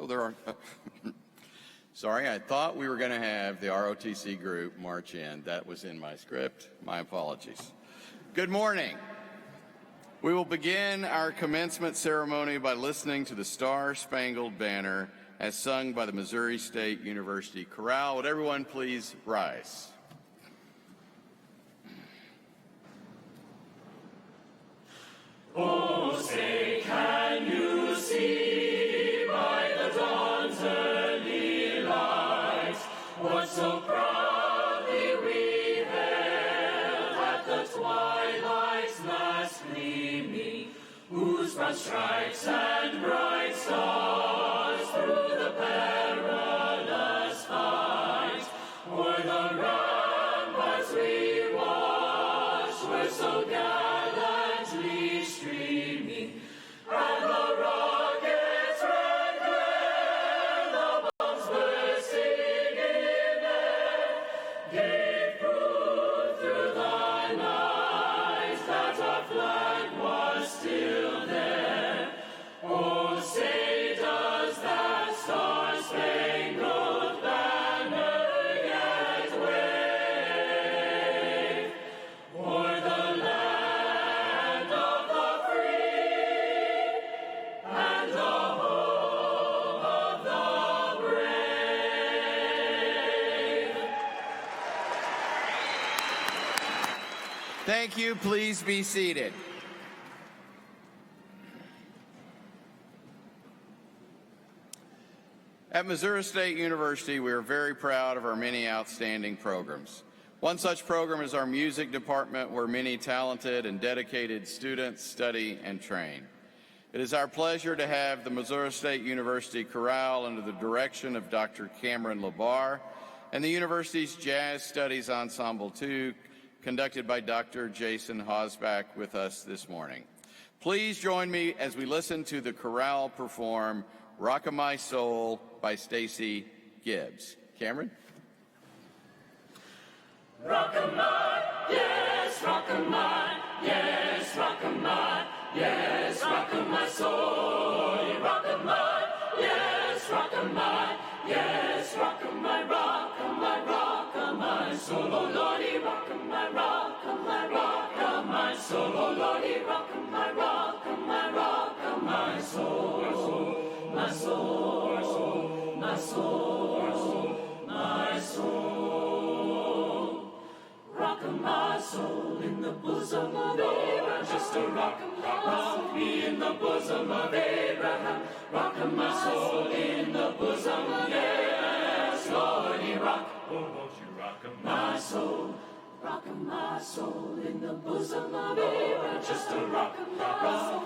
Oh, there are. Sorry, I thought we were going to have the ROTC group march in. That was in my script. My apologies. Good morning. We will begin our commencement ceremony by listening to the Star-Spangled Banner as sung by the Missouri State University Chorale. Would everyone please rise? Oh, say, can you see by the dawn's early light what so proudly we hailed at the twilight's last gleaming, whose broad stripes and bright stars through the perilous fight o'er the ramparts we watched were so gallantly streaming, and the rockets' red glare, the bombs bursting in air, gave proof through the night that our flag was still there. Oh, say does that star-spangled banner yet wave o'er the land of the free and the home of the brave? Thank you. Please be seated. At Missouri State University, we are very proud of our many outstanding programs. One such program is our music department, where many talented and dedicated students study and train. It is our pleasure to have the Missouri State University Chorale under the direction of Dr. Cameron LaBar and the university's Jazz Studies Ensemble 2, conducted by Dr. Jason Hosbach, with us this morning. Please join me as we listen to the chorale perform "Rockin' My Soul" by Stacy Gibbs. Cameron? Rock-a-my, yes, rock-a-my, yes, rock-a-my, yes, rock-a-my soul. Rock-a-my, yes, rock-a-my, yes, rock-a-my, rock-a-my, rock-a-my soul. Oh Lordy, rock-a-my, rock-a-my, rock-a-my soul. Oh Lordy, rock-a-my, rock-a-my, rock-a-my soul. My soul, my soul, my soul. Rock my soul in the bosom of Abraham, just a rock me in the bosom of Abraham. Rock my soul in the bosom of yes, Lordy, rock. Oh, won't you rock my soul? Rock my soul in the bosom of Abraham, just a rock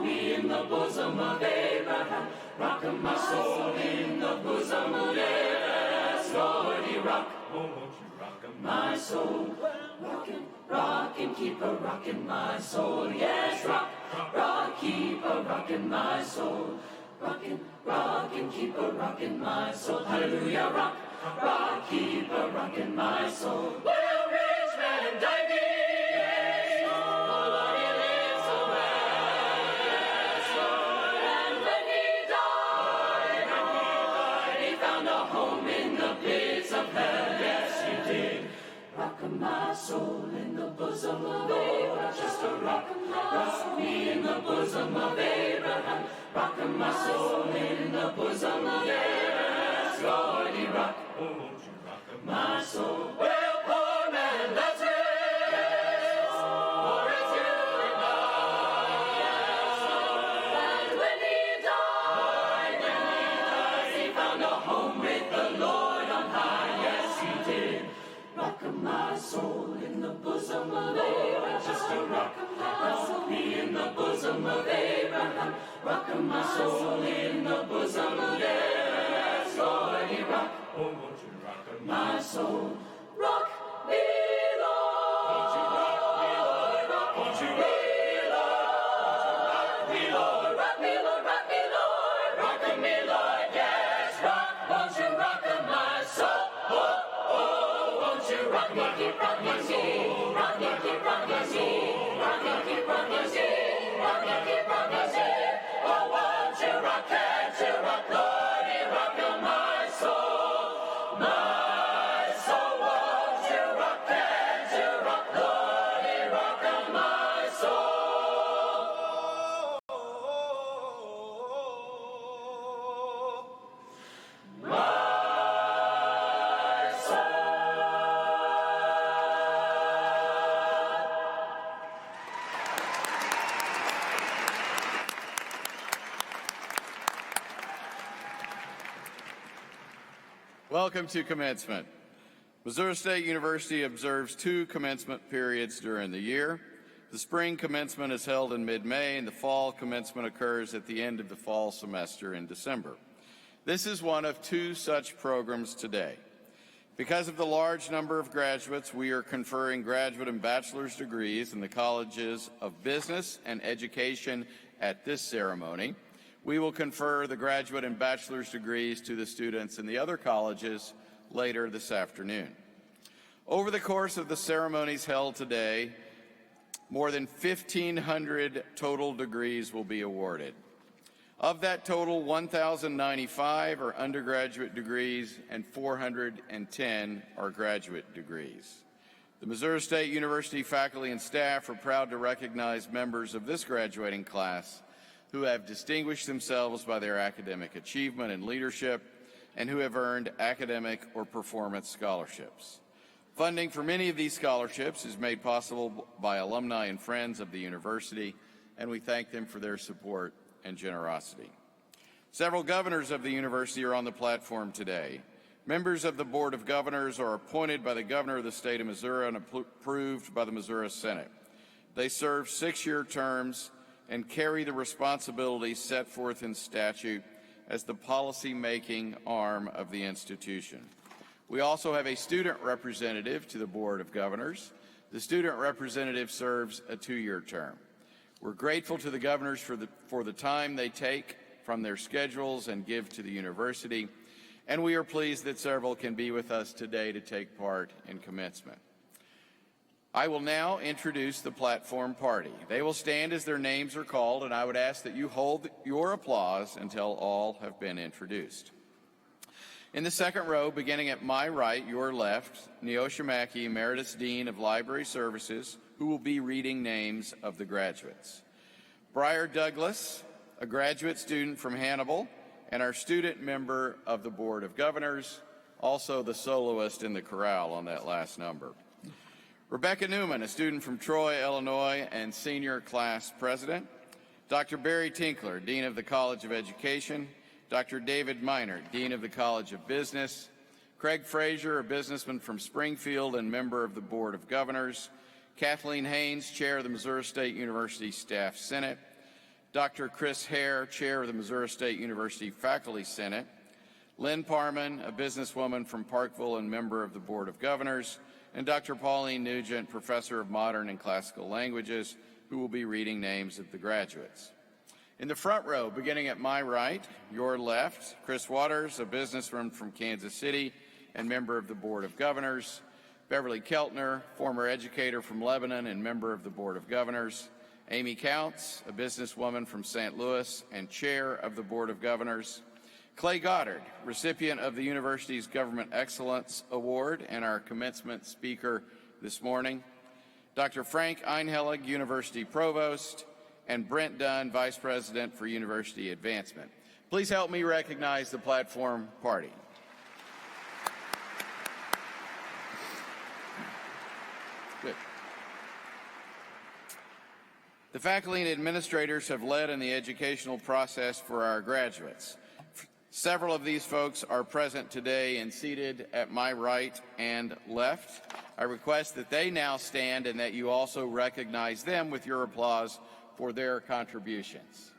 me in the bosom of Abraham. Rock my soul in the bosom of yes, Lordy, rock. Oh, won't you rock my soul? Rockin', keep a rockin' my soul. Yes, rock, keep a rockin' my soul. Rockin', keep a rockin' my soul. Hallelujah, rock, keep a rockin' my soul. Well, rich man died, yes, Lord, Lord, he lives so well, yes, Lord. And when he died, he found a home in the pits of hell, yes, he did. Rock my soul in the bosom of Abraham, just a rock me in the bosom of Abraham. Rock my soul in the bosom of yes, Lordy, rock. Oh, won't you rock my soul? Well, poor man Lazarus, for it's you and I, yes, Lord. And when he died, he found a home with the Lord on high, yes, he did. Rock my soul in the bosom of Abraham, just a rock me in the bosom of Abraham. Rock my soul in the bosom of yes, Lordy, rock. Oh, won't you rock my soul? Rock me, Lord. Won't you rock me, Lord? Won't you rock me, Lord? Rock me, Lord. Rock me, Lord. Rock me, Lord. Yes, rock. Won't you rock my soul? Won't you rock me, keep rocking me, rock me, keep rocking me, rock me, keep rocking me, rock me, keep rocking me. Oh, won't you rock, can't you rock, Lordy, rock Welcome to commencement. Missouri State University observes 2 commencement periods during the year. The spring commencement is held in mid-May, and the fall commencement occurs at the end of the fall semester in December. This is one of 2 such programs today. Because of the large number of graduates, we are conferring graduate and bachelor's degrees in the colleges of business and education at this ceremony. We will confer the graduate and bachelor's degrees to the students in the other colleges later this afternoon. Over the course of the ceremonies held today, more than 1,500 total degrees will be awarded. Of that total, 1,095 are undergraduate degrees and 410 are graduate degrees. The Missouri State University faculty and staff are proud to recognize members of this graduating class who have distinguished themselves by their academic achievement and leadership, and who have earned academic or performance scholarships. Funding for many of these scholarships is made possible by alumni and friends of the university, and we thank them for their support and generosity. Several governors of the university are on the platform today. Members of the Board of Governors are appointed by the Governor of the State of Missouri and approved by the Missouri Senate. They serve 6-year terms and carry the responsibilities set forth in statute as the policy-making arm of the institution. We also have a student representative to the Board of Governors. The student representative serves a 2-year term. We're grateful to the governors for the time they take from their schedules and give to the university, and we are pleased that several can be with us today to take part in commencement. I will now introduce the platform party. They will stand as their names are called, and I would ask that you hold your applause until all have been introduced. In the second row, beginning at my right, your left, Neosha Mackey, Emeritus Dean of Library Services, who will be reading names of the graduates. Briar Douglas, a graduate student from Hannibal, and our student member of the Board of Governors, also the soloist in the chorale on that last number. Rebecca Newman, a student from Troy, Illinois, and senior class president. Dr. Barry Tinkler, Dean of the College of Education. Dr. David Miner, Dean of the College of Business. Craig Frazier, a businessman from Springfield and member of the Board of Governors. Kathleen Haynes, Chair of the Missouri State University Staff Senate. Dr. Chris Hare, Chair of the Missouri State University Faculty Senate. Lynn Parman, a businesswoman from Parkville and member of the Board of Governors. And Dr. Pauline Nugent, Professor of Modern and Classical Languages, who will be reading names of the graduates. In the front row, beginning at my right, your left, Chris Waters, a businessman from Kansas City and member of the Board of Governors. Beverly Keltner, former educator from Lebanon and member of the Board of Governors. Amy Counts, a businesswoman from St. Louis and chair of the Board of Governors. Clay Goddard, recipient of the university's Government Excellence Award and our commencement speaker this morning. Dr. Frank Einhelig, University Provost, and Brent Dunn, Vice President for University Advancement. Please help me recognize the platform party. Good. The faculty and administrators have led in the educational process for our graduates. Several of these folks are present today and seated at my right and left. I request that they now stand and that you also recognize them with your applause for their contributions.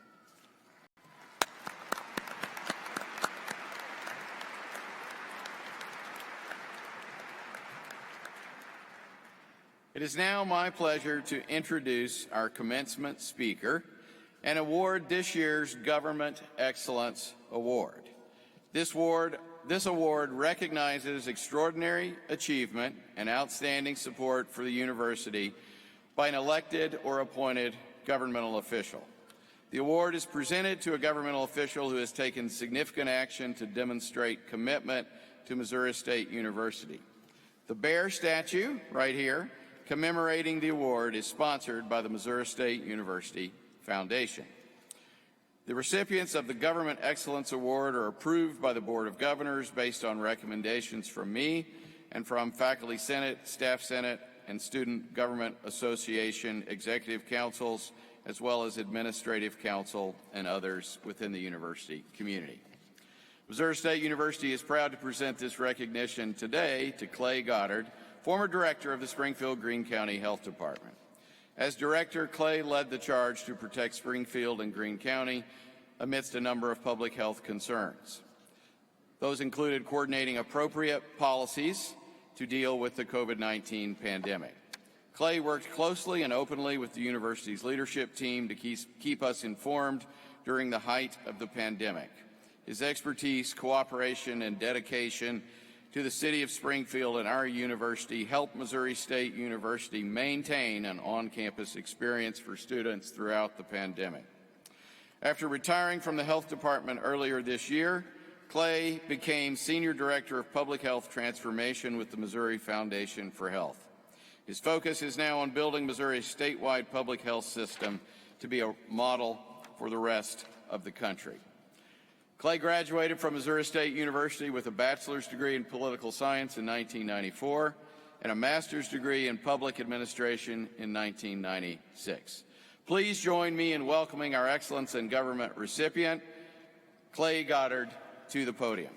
It is now my pleasure to introduce our commencement speaker and award this year's Government Excellence Award. This award recognizes extraordinary achievement and outstanding support for the university by an elected or appointed governmental official. The award is presented to a governmental official who has taken significant action to demonstrate commitment to Missouri State University. The bear statue right here commemorating the award is sponsored by the Missouri State University Foundation. The recipients of the Government Excellence Award are approved by the Board of Governors based on recommendations from me and from Faculty Senate, Staff Senate, and Student Government Association executive councils, as well as administrative council and others within the university community. Missouri State University is proud to present this recognition today to Clay Goddard, former director of the Springfield-Greene County Health Department. As director, Clay led the charge to protect Springfield and Greene County amidst a number of public health concerns. Those included coordinating appropriate policies to deal with the COVID-19 pandemic. Clay worked closely and openly with the university's leadership team to keep us informed during the height of the pandemic. His expertise, cooperation, and dedication to the city of Springfield and our university helped Missouri State University maintain an on-campus experience for students throughout the pandemic. After retiring from the health department earlier this year, Clay became Senior Director of Public Health Transformation with the Missouri Foundation for Health. His focus is now on building Missouri's statewide public health system to be a model for the rest of the country. Clay graduated from Missouri State University with a bachelor's degree in political science in 1994 and a master's degree in public administration in 1996. Please join me in welcoming our Excellence in Government recipient, Clay Goddard, to the podium.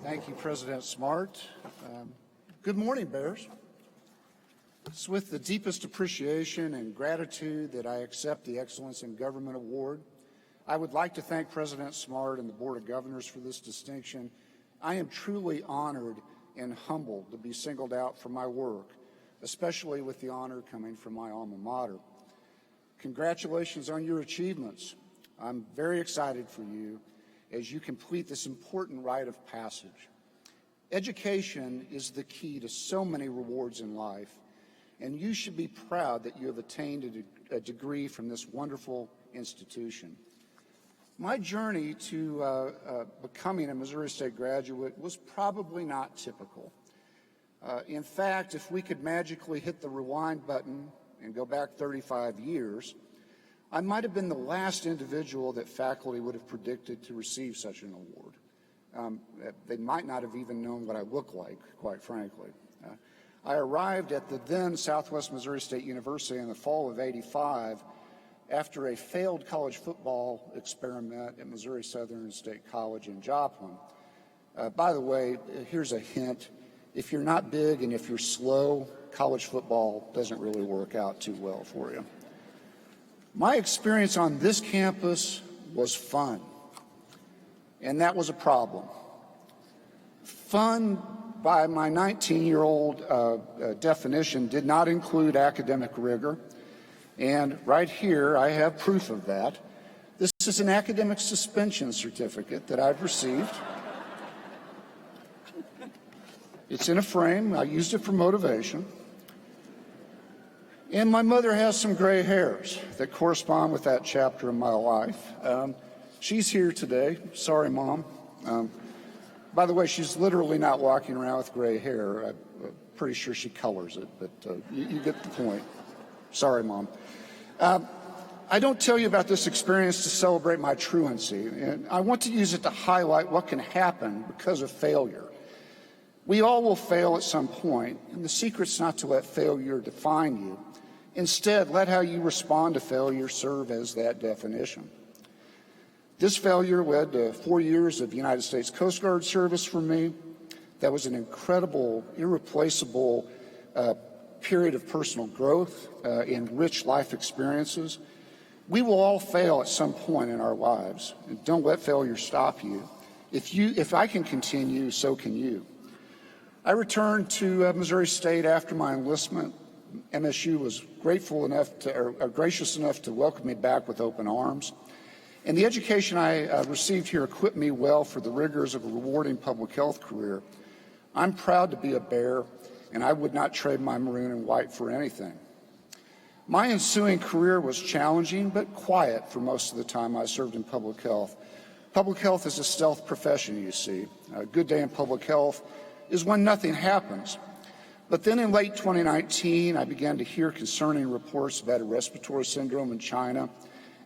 Thank you, President Smart. Good morning, Bears. It's with the deepest appreciation and gratitude that I accept the Excellence in Government Award. I would like to thank President Smart and the Board of Governors for this distinction. I am truly honored and humbled to be singled out for my work, especially with the honor coming from my alma mater. Congratulations on your achievements. I'm very excited for you as you complete this important rite of passage. Education is the key to so many rewards in life, and you should be proud that you have attained a degree from this wonderful institution. My journey to becoming a Missouri State graduate was probably not typical. In fact, if we could magically hit the rewind button and go back 35 years, I might have been the last individual that faculty would have predicted to receive such an award. They might not have even known what I look like, quite frankly. I arrived at the then Southwest Missouri State University in the fall of '85 after a failed college football experiment at Missouri Southern State College in Joplin. By the way, here's a hint. If you're not big and if you're slow, college football doesn't really work out too well for you. My experience on this campus was fun, and that was a problem. Fun, by my 19-year-old definition, did not include academic rigor, and right here I have proof of that. This is an academic suspension certificate that I've received. It's in a frame. I used it for motivation. And my mother has some gray hairs that correspond with that chapter in my life. She's here today. Sorry, Mom. By the way, she's literally not walking around with gray hair. I'm pretty sure she colors it, but you get the point. Sorry, Mom. I don't tell you about this experience to celebrate my truancy, and I want to use it to highlight what can happen because of failure. We all will fail at some point, and the secret's not to let failure define you. Instead, let how you respond to failure serve as that definition. This failure led to 4 years of United States Coast Guard service for me. That was an incredible, irreplaceable period of personal growth and rich life experiences. We will all fail at some point in our lives. And don't let failure stop you. If I can continue, so can you. I returned to Missouri State after my enlistment. MSU was gracious enough to welcome me back with open arms. And the education I received here equipped me well for the rigors of a rewarding public health career. I'm proud to be a Bear, and I would not trade my maroon and white for anything. My ensuing career was challenging but quiet for most of the time I served in public health. Public health is a stealth profession, you see. A good day in public health is when nothing happens. But then in late 2019, I began to hear concerning reports about a respiratory syndrome in China,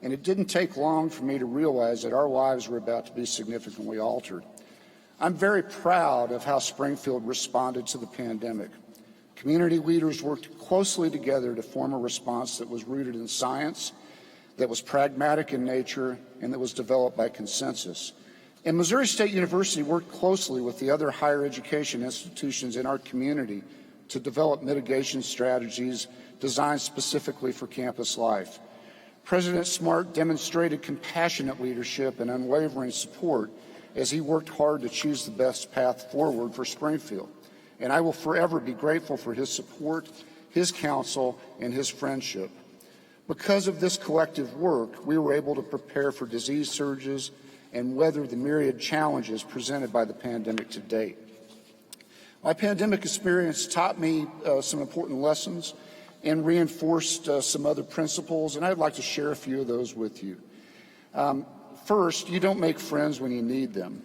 and it didn't take long for me to realize that our lives were about to be significantly altered. I'm very proud of how Springfield responded to the pandemic. Community leaders worked closely together to form a response that was rooted in science, that was pragmatic in nature, and that was developed by consensus. And Missouri State University worked closely with the other higher education institutions in our community to develop mitigation strategies designed specifically for campus life. President Smart demonstrated compassionate leadership and unwavering support as he worked hard to choose the best path forward for Springfield. And I will forever be grateful for his support, his counsel, and his friendship. Because of this collective work, we were able to prepare for disease surges and weather the myriad challenges presented by the pandemic to date. My pandemic experience taught me some important lessons and reinforced some other principles, and I'd like to share a few of those with you. First, you don't make friends when you need them.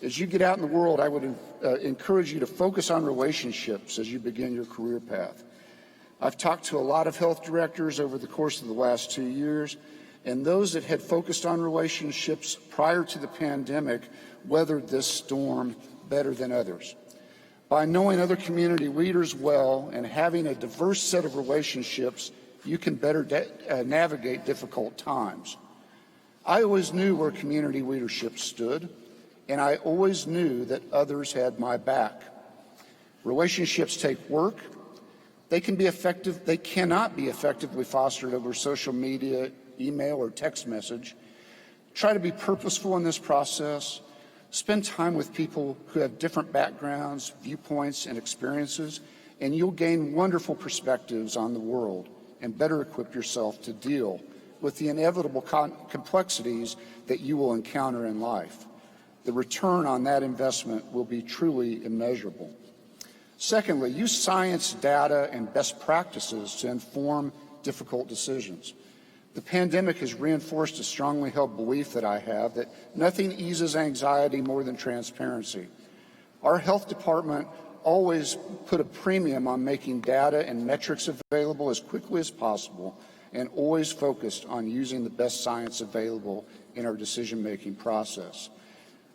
As you get out in the world, I would encourage you to focus on relationships as you begin your career path. I've talked to a lot of health directors over the course of the last 2 years, and those that had focused on relationships prior to the pandemic weathered this storm better than others. By knowing other community leaders well and having a diverse set of relationships, you can better navigate difficult times. I always knew where community leadership stood, and I always knew that others had my back. Relationships take work. They cannot be effectively fostered over social media, email, or text message. Try to be purposeful in this process. Spend time with people who have different backgrounds, viewpoints, and experiences, and you'll gain wonderful perspectives on the world and better equip yourself to deal with the inevitable complexities that you will encounter in life. The return on that investment will be truly immeasurable. Secondly, use science, data, and best practices to inform difficult decisions. The pandemic has reinforced a strongly held belief that I have that nothing eases anxiety more than transparency. Our health department always put a premium on making data and metrics available as quickly as possible and always focused on using the best science available in our decision-making process.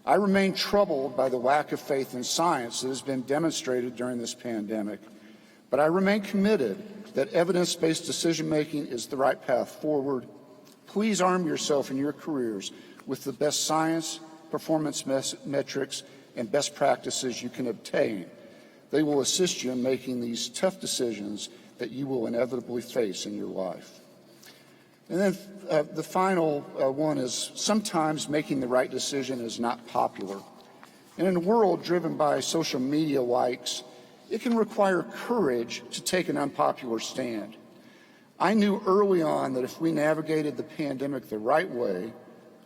I remain troubled by the lack of faith in science that has been demonstrated during this pandemic, but I remain committed that evidence-based decision-making is the right path forward. Please arm yourself in your careers with the best science, performance metrics, and best practices you can obtain. They will assist you in making these tough decisions that you will inevitably face in your life. And then the final one is sometimes making the right decision is not popular. And in a world driven by social media likes, it can require courage to take an unpopular stand. I knew early on that if we navigated the pandemic the right way,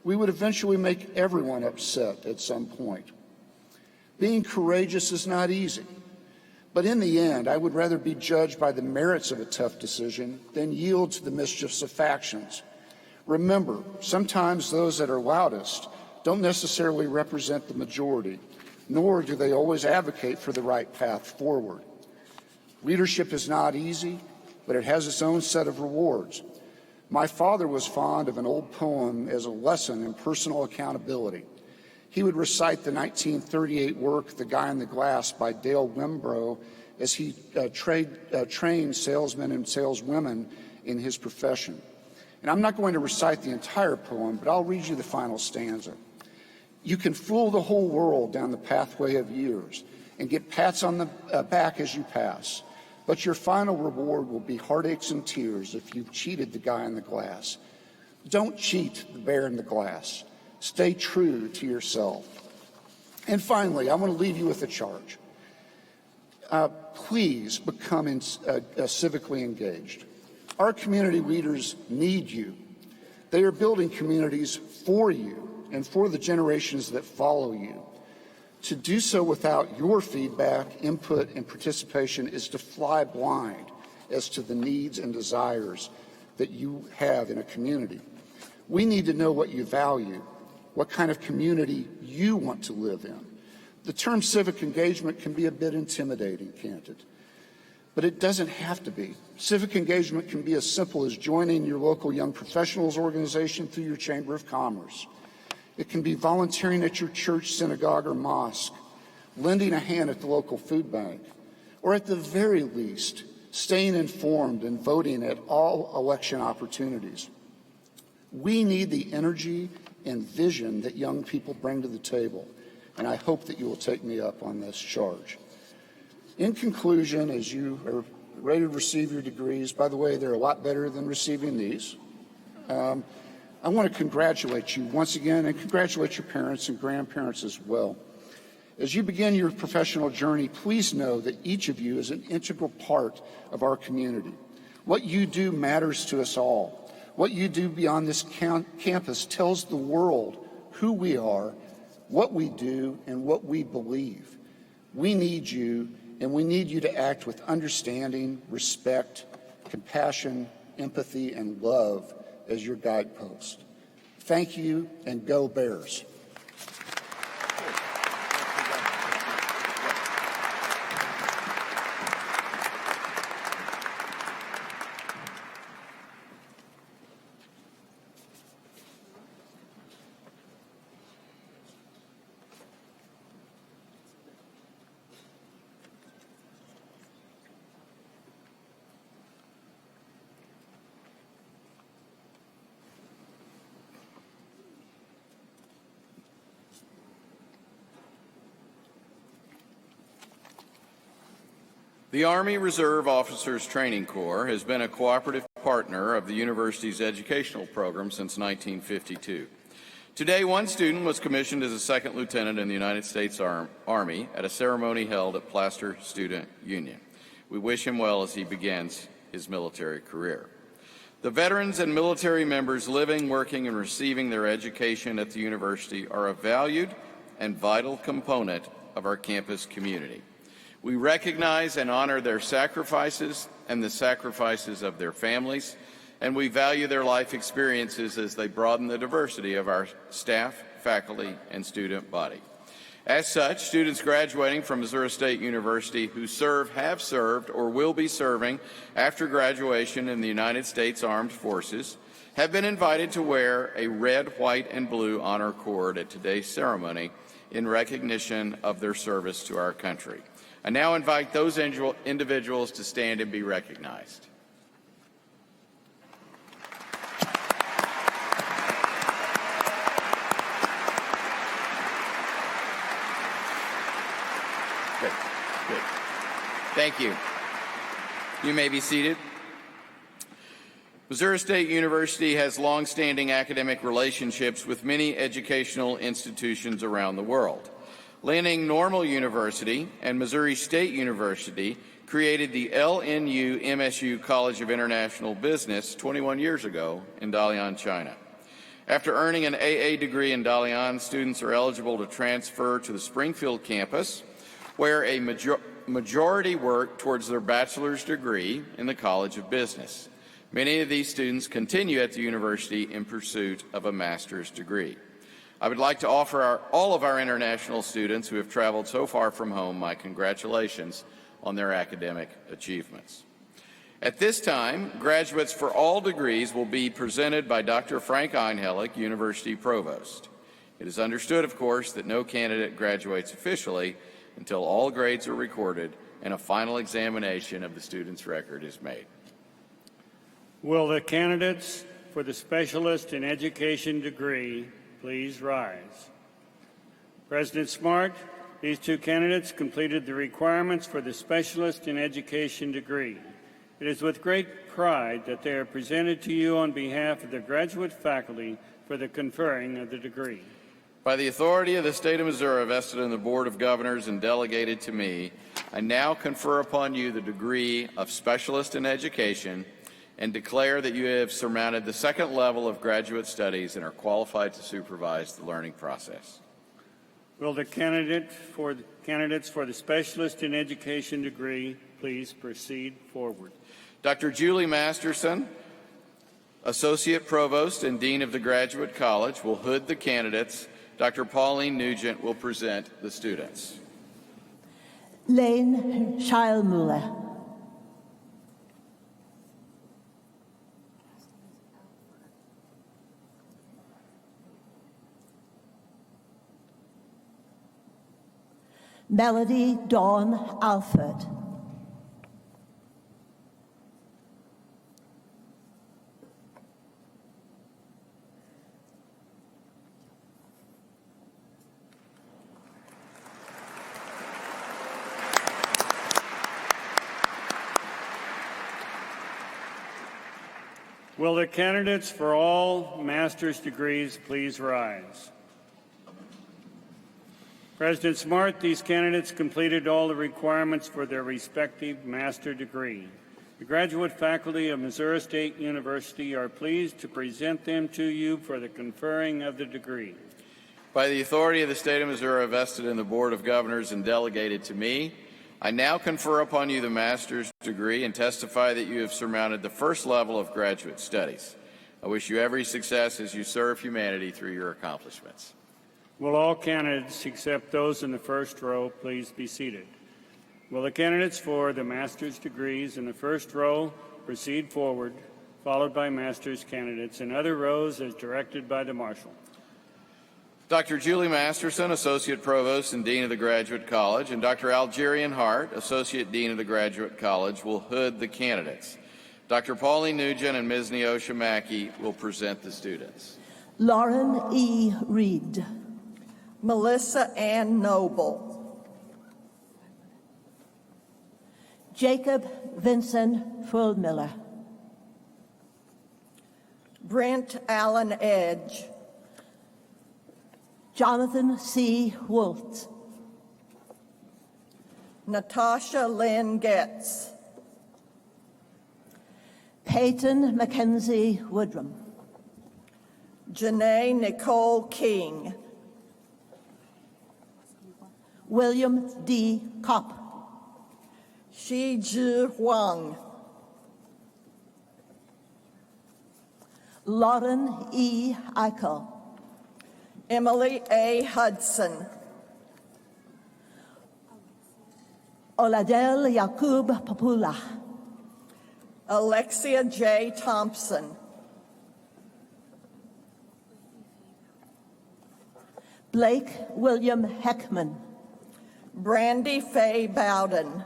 we would eventually make everyone upset at some point. Being courageous is not easy, but in the end, I would rather be judged by the merits of a tough decision than yield to the mischiefs of factions. Remember, sometimes those that are loudest don't necessarily represent the majority, nor do they always advocate for the right path forward. Leadership is not easy, but it has its own set of rewards. My father was fond of an old poem as a lesson in personal accountability. He would recite the 1938 work, The Guy in the Glass, by Dale Wimbrough, as he trained salesmen and saleswomen in his profession. And I'm not going to recite the entire poem, but I'll read you the final stanza. You can fool the whole world down the pathway of years and get pats on the back as you pass, but your final reward will be heartaches and tears if you've cheated the guy in the glass. Don't cheat the bear in the glass. Stay true to yourself. And finally, I want to leave you with a charge. Please become civically engaged. Our community leaders need you. They are building communities for you and for the generations that follow you. To do so without your feedback, input, and participation is to fly blind as to the needs and desires that you have in a community. We need to know what you value, what kind of community you want to live in. The term civic engagement can be a bit intimidating, can't it? But it doesn't have to be. Civic engagement can be as simple as joining your local young professionals organization through your Chamber of Commerce. It can be volunteering at your church, synagogue, or mosque, lending a hand at the local food bank, or at the very least, staying informed and voting at all election opportunities. We need the energy and vision that young people bring to the table, and I hope that you will take me up on this charge. In conclusion, as you are ready to receive your degrees, by the way, they're a lot better than receiving these, I want to congratulate you once again and congratulate your parents and grandparents as well. As you begin your professional journey, please know that each of you is an integral part of our community. What you do matters to us all. What you do beyond this campus tells the world who we are, what we do, and what we believe. We need you, and we need you to act with understanding, respect, compassion, empathy, and love as your guidepost. Thank you, and go Bears. The Army Reserve Officers Training Corps has been a cooperative partner of the university's educational program since 1952. Today, one student was commissioned as a second lieutenant in the United States Army at a ceremony held at Plaster Student Union. We wish him well as he begins his military career. The veterans and military members living, working, and receiving their education at the university are a valued and vital component of our campus community. We recognize and honor their sacrifices and the sacrifices of their families, and we value their life experiences as they broaden the diversity of our staff, faculty, and student body. As such, students graduating from Missouri State University who have served, or will be serving after graduation in the United States Armed Forces have been invited to wear a red, white, and blue honor cord at today's ceremony in recognition of their service to our country. I now invite those individuals to stand and be recognized. Good. Thank you. You may be seated. Missouri State University has long-standing academic relationships with many educational institutions around the world. Lanning Normal University and Missouri State University created the LNU MSU College of International Business 21 years ago in Dalian, China. After earning an AA degree in Dalian, students are eligible to transfer to the Springfield campus, where a majority work towards their bachelor's degree in the College of Business. Many of these students continue at the university in pursuit of a master's degree. I would like to offer all of our international students who have traveled so far from home my congratulations on their academic achievements. At this time, graduates for all degrees will be presented by Dr. Frank Einhellig, University Provost. It is understood, of course, that no candidate graduates officially until all grades are recorded and a final examination of the student's record is made. Will the candidates for the Specialist in Education degree please rise? President Smart, these two candidates completed the requirements for the Specialist in Education degree. It is with great pride that they are presented to you on behalf of the graduate faculty for the conferring of the degree. By the authority of the State of Missouri vested in the Board of Governors and delegated to me, I now confer upon you the degree of Specialist in Education and declare that you have surmounted the second level of graduate studies and are qualified to supervise the learning process. Will the candidates for the Specialist in Education degree please proceed forward? Dr. Julie Masterson, Associate Provost and Dean of the Graduate College, will hood the candidates. Dr. Pauline Nugent will present the students. Lane Scheilmüller. Melody Dawn Alford. Will the candidates for all master's degrees please rise? President Smart, these candidates completed all the requirements for their respective master degree. The graduate faculty of Missouri State University are pleased to present them to you for the conferring of the degree. By the authority of the state of Missouri vested in the Board of Governors and delegated to me, I now confer upon you the master's degree and testify that you have surmounted the first level of graduate studies. I wish you every success as you serve humanity through your accomplishments. Will all candidates, except those in the first row, please be seated? Will the candidates for the master's degrees in the first row proceed forward, followed by master's candidates in other rows as directed by the marshal? Dr. Julie Masterson, Associate Provost and Dean of the Graduate College, and Dr. Algerian Hart, Associate Dean of the Graduate College, will hood the candidates. Dr. Pauline Nugent and Ms. Neosha Mackey will present the students. Lauren E. Reed. Melissa Ann Noble. Jacob Vincent Fullmiller. Brent Allen Edge. Jonathan C. Woltz. Natasha Lynn Getz. Peyton Mackenzie Woodrum. Janae Nicole King. William D. Kopp. Shi Zhi Huang. Lauren E. Eichel. Emily A. Hudson. Oladel Yakub Papula. Alexia J. Thompson. Blake William Heckman. Brandy Faye Bowden.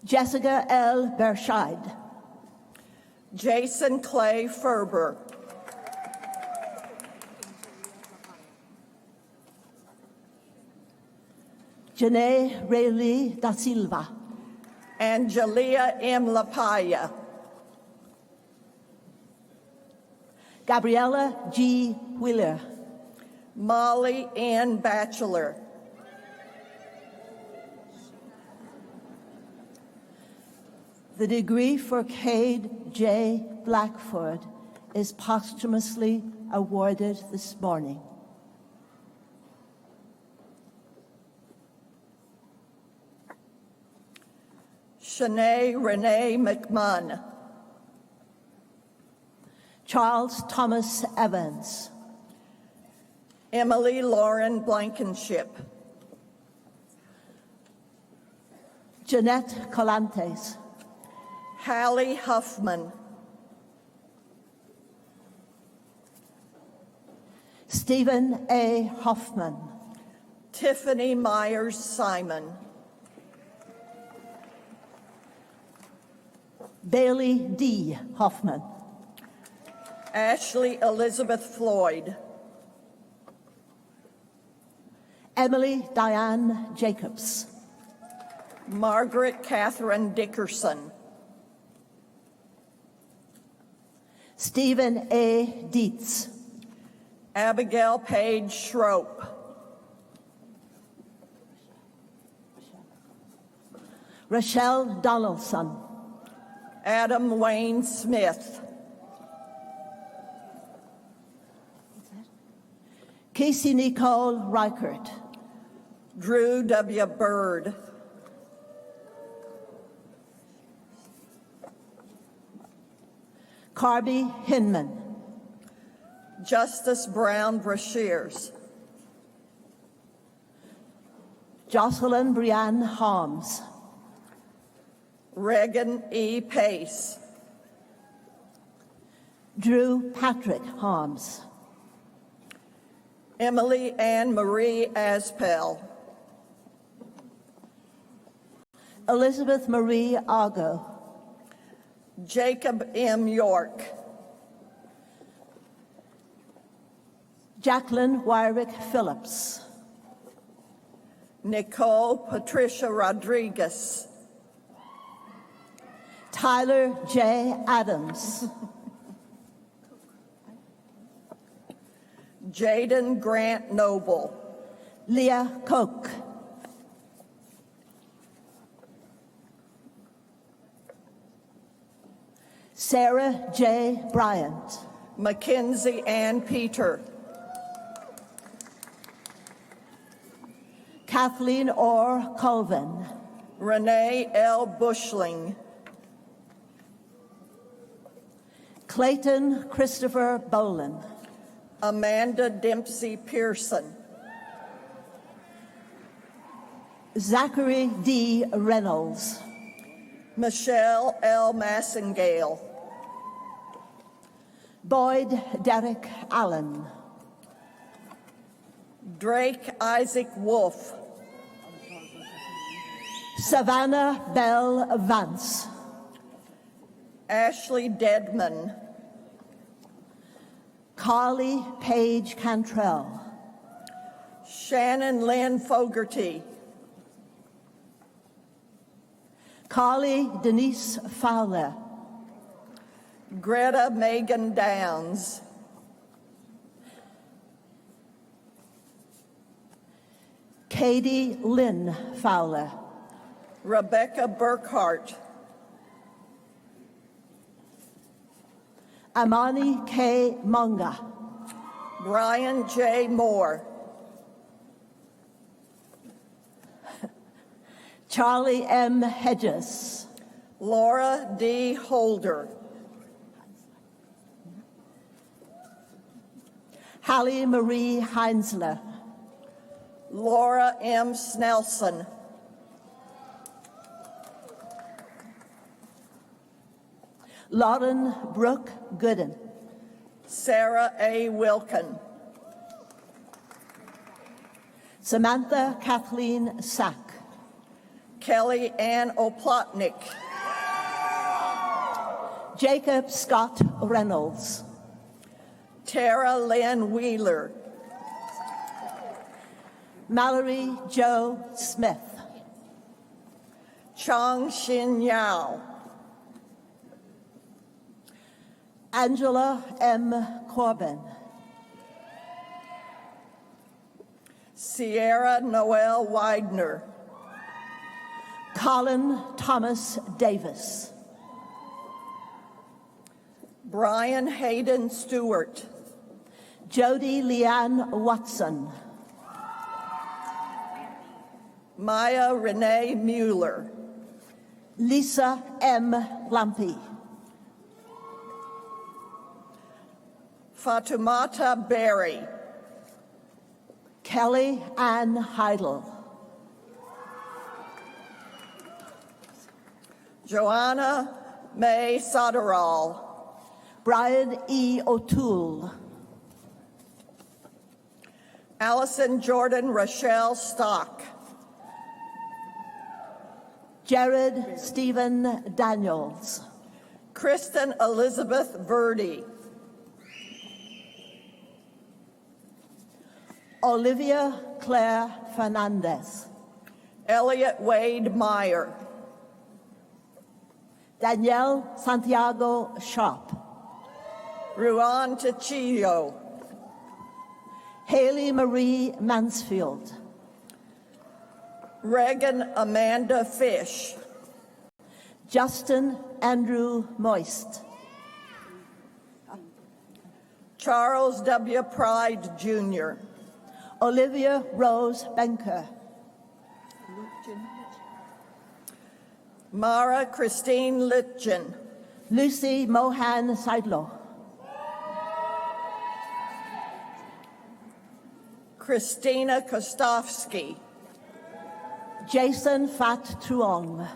Jessica L. Berscheid. Jason Clay Ferber. Janae Rayleigh da Silva. Angelia M. Lapaya. Gabriella G. Wheeler. Molly Ann Batchelor. The degree for Cade J. Blackford is posthumously awarded this morning. Shanae Renee McMunn. Charles Thomas Evans. Emily Lauren Blankenship. Jeanette Colantes. Hallie Huffman. Stephen A. Hoffman. Tiffany Myers Simon. Bailey D. Hoffman. Ashley Elizabeth Floyd. Emily Diane Jacobs. Margaret Catherine Dickerson. Stephen A. Dietz. Abigail Page Schroep. Rochelle Donaldson. Adam Wayne Smith. Casey Nicole Reichert. Drew W. Bird. Carby Hinman. Justice Brown Brashears. Jocelyn Brianne Holmes. Regan E. Pace. Drew Patrick Holmes. Emily Ann Marie Aspel, Elizabeth Marie Argo, Jacob M. York, Jacqueline Wyrick Phillips, Nicole Patricia Rodriguez, Tyler J. Adams, Jaden Grant Noble, Leah Koch, Sarah J. Bryant, Mackenzie Ann Peter, Kathleen Orr Colvin, Renee L. Bushling, Clayton Christopher Boland, Amanda Dempsey Pearson, Zachary D. Reynolds, Michelle L. Massengale, Boyd Derek Allen, Drake Isaac Wolf, Savannah Bell Vance, Ashley Dedman, Carly Page Cantrell, Shannon Lynn Fogarty, Carly Denise Fowler, Greta Megan Downs, Katie Lynn Fowler, Rebecca Burkhart, Amani K. Munga, Brian J. Moore, Charlie M. Hedges, Laura D. Holder, Hallie Marie Heinzler, Laura M. Snelson, Lauren Brooke Gooden, Sarah A. Wilkin, Samantha Kathleen Sack, Kelly Ann Oplotnik, Jacob Scott Reynolds, Tara Lynn Wheeler, Mallory Jo Smith, Chong Shin Yao, Angela M. Corbin, Sierra Noel Widener, Colin Thomas Davis, Brian Hayden Stewart, Jody Leanne Watson, Maya Renee Mueller, Lisa M. Lampy, Fatumata Berry, Kelly Ann Heidel, Joanna May Soderal, Brian E. O'Toole, Allison Jordan Rochelle Stock, Jared Stephen Daniels, Kristen Elizabeth Verdi, Olivia Claire Fernandez, Elliot Wade Meyer, Danielle Santiago Sharp, Ruan Ticillo, Haley Marie Mansfield, Regan Amanda Fish, Justin Andrew Moist, Charles W. Pride Jr., Olivia Rose Benker, Mara Christine Litchin, Lucy Mohan Seidlo, Christina Kostofsky, Jason Fat Truong,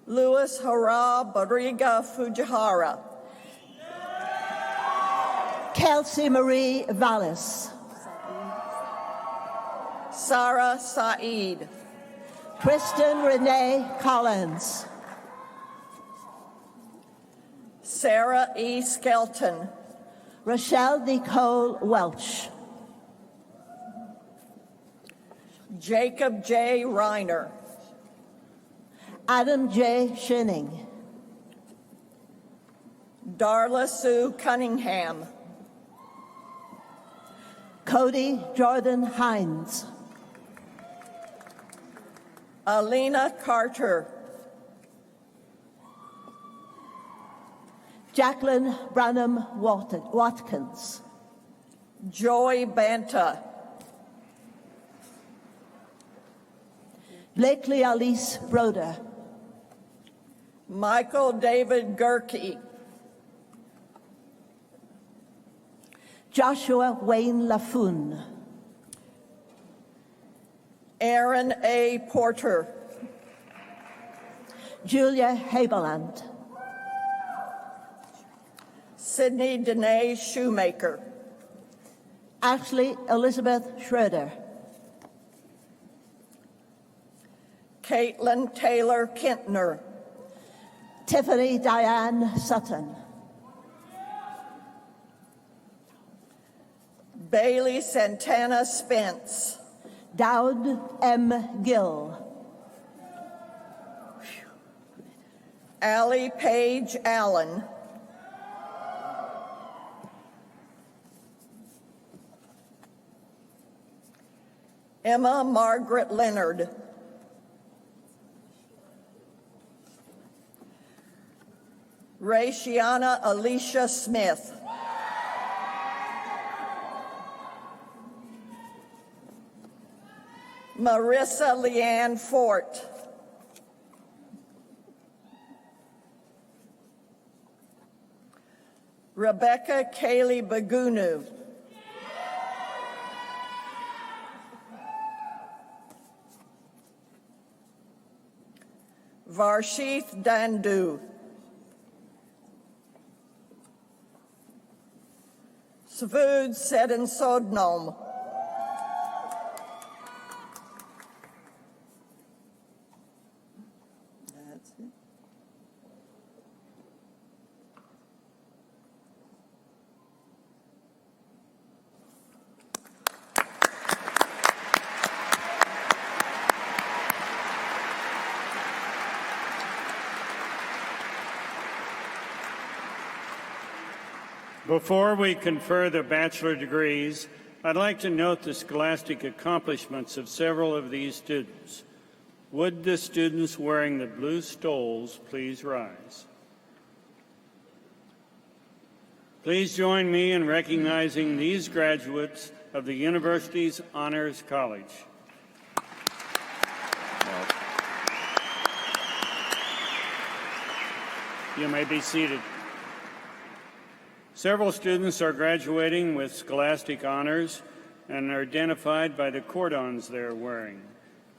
Louis Hara Bariga Fujihara, Kelsey Marie Vallis, Sarah Saeed, Kristen Renee Collins, Sarah E. Skelton, Rochelle Nicole Welch, Jacob J. Reiner, Adam J. Shinning, Darla Sue Cunningham, Cody Jordan Hines, Alina Carter, Jacqueline Branham Watkins, Joy Banta, Blakely Alice Broder, Michael David Gerke, Joshua Wayne Laffoon, Aaron A. Porter, Julia Haberland, Sydney Danae Shoemaker, Ashley Elizabeth Schroeder, Caitlin Taylor Kintner, Tiffany Diane Sutton, Bailey Santana Spence, Dowd M. Gill, Allie Page Allen, Emma Margaret Leonard, Raishiana Alicia Smith, Marissa Leanne Fort, Rebecca Kaylee Bagunu, Varshith Dandu, Svud Sedin Sodnom, that's it. Before we confer the bachelor degrees, I'd like to note the scholastic accomplishments of several of these students. Would the students wearing the blue stoles please rise? Please join me in recognizing these graduates of the university's Honors College. You may be seated. Several students are graduating with scholastic honors and are identified by the cordons they are wearing.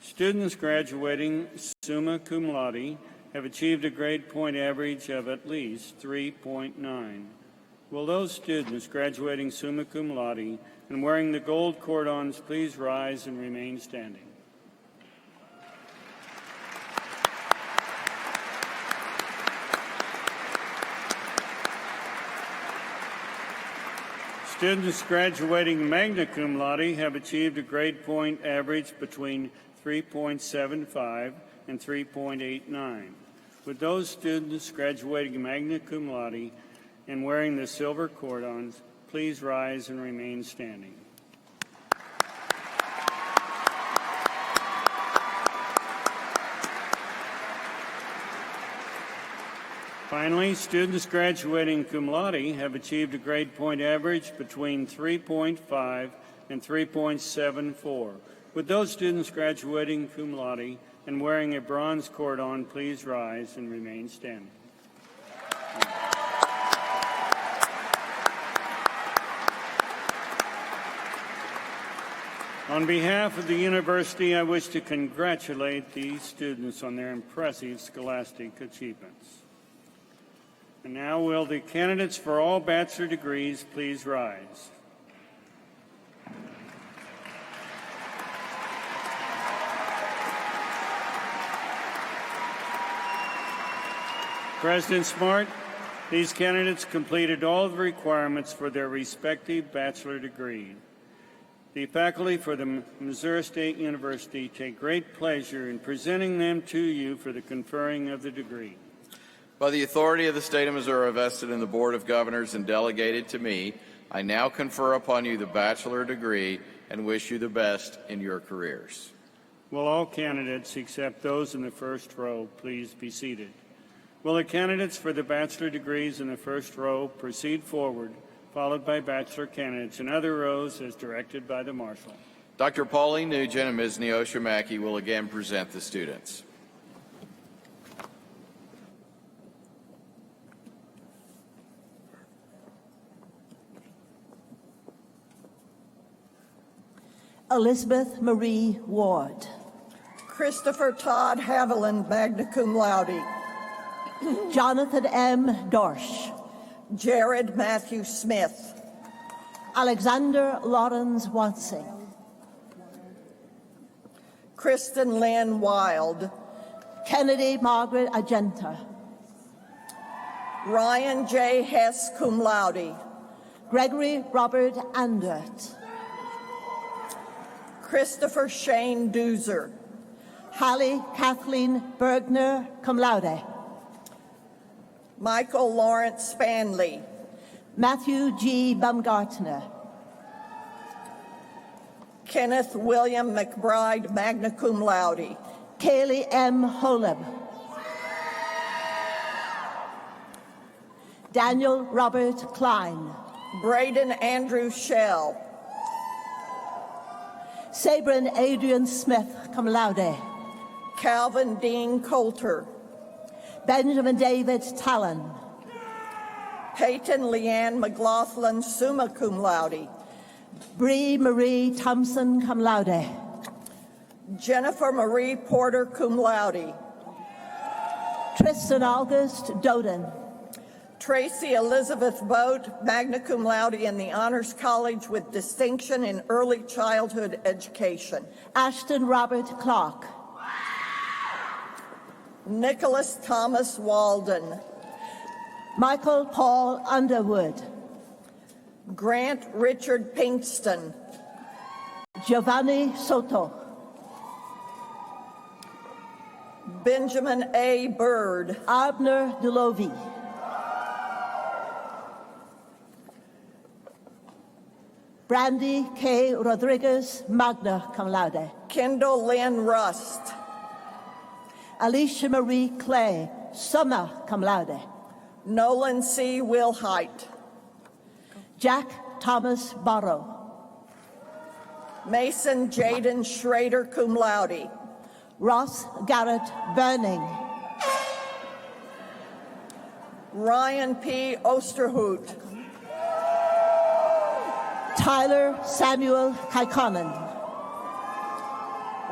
Students graduating summa cum laude have achieved a grade point average of at least 3.9. Will those students graduating summa cum laude and wearing the gold cordons please rise and remain standing? Students graduating magna cum laude have achieved a grade point average between 3.75 and 3.89. Would those students graduating magna cum laude and wearing the silver cordons please rise and remain standing? Finally, students graduating cum laude have achieved a grade point average between 3.5 and 3.74. Would those students graduating cum laude and wearing a bronze cordon please rise and remain standing? On behalf of the university, I wish to congratulate these students on their impressive scholastic achievements. And now will the candidates for all bachelor degrees please rise. President Smart, these candidates completed all the requirements for their respective bachelor degree. The faculty for the Missouri State University take great pleasure in presenting them to you for the conferring of the degree. By the authority of the state of Missouri vested in the Board of Governors and delegated to me, I now confer upon you the bachelor degree and wish you the best in your careers. Will all candidates, except those in the first row, please be seated? Will the candidates for the bachelor degrees in the first row proceed forward, followed by bachelor candidates in other rows as directed by the marshal? Dr. Pauline Nugent and Ms. Neosha Mackey will again present the students. Elizabeth Marie Ward. Christopher Todd Haviland, magna cum laude. Jonathan M. Dorsch. Jared Matthew Smith. Alexander Lawrence Wansing. Kristen Lynn Wild. Kennedy Margaret Agenta. Ryan J. Hess, cum laude. Gregory Robert Andert. Christopher Shane Doozer. Hallie Kathleen Bergner, cum laude. Michael Lawrence Spanley. Matthew G. Baumgartner. Kenneth William McBride, magna cum laude. Kaylee M. Holub. Daniel Robert Klein. Braden Andrew Shell. Sabrin Adrian Smith, cum laude. Calvin Dean Coulter. Benjamin David Talon. Peyton Leanne McLaughlin, summa cum laude. Bree Marie Thompson, cum laude. Jennifer Marie Porter, cum laude. Tristan August Doden. Tracy Elizabeth Boat, magna cum laude in the Honors College with distinction in early childhood education. Ashton Robert Clark. Nicholas Thomas Walden. Michael Paul Underwood. Grant Richard Pinkston. Giovanni Soto. Benjamin A. Bird. Abner Delovi. Brandy K. Rodriguez, magna cum laude. Kendall Lynn Rust. Alicia Marie Clay, summa cum laude. Nolan C. Wilhite. Jack Thomas Barrow. Mason Jaden Schrader, cum laude. Ross Garrett Burning. Ryan P. Osterhout. Tyler Samuel Kaikonen.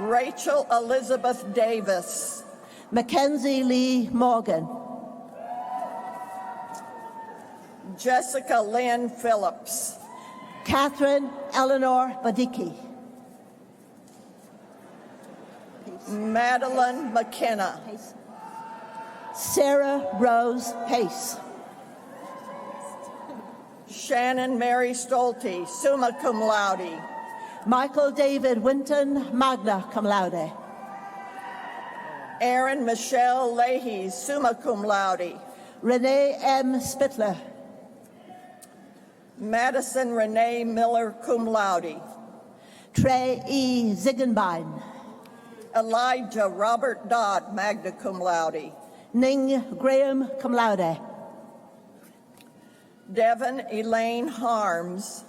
Rachel Elizabeth Davis. Mackenzie Lee Morgan. Jessica Lynn Phillips. Catherine Eleanor Badicki. Madeline McKenna. Sarah Rose Pace. Shannon Mary Stolte, summa cum laude. Michael David Winton, magna cum laude. Aaron Michelle Leahy, summa cum laude. Renee M. Spittler. Madison Renee Miller, cum laude. Trey E. Ziegenbein. Elijah Robert Dodd, magna cum laude. Ning Graham, cum laude. Devin Elaine Harms.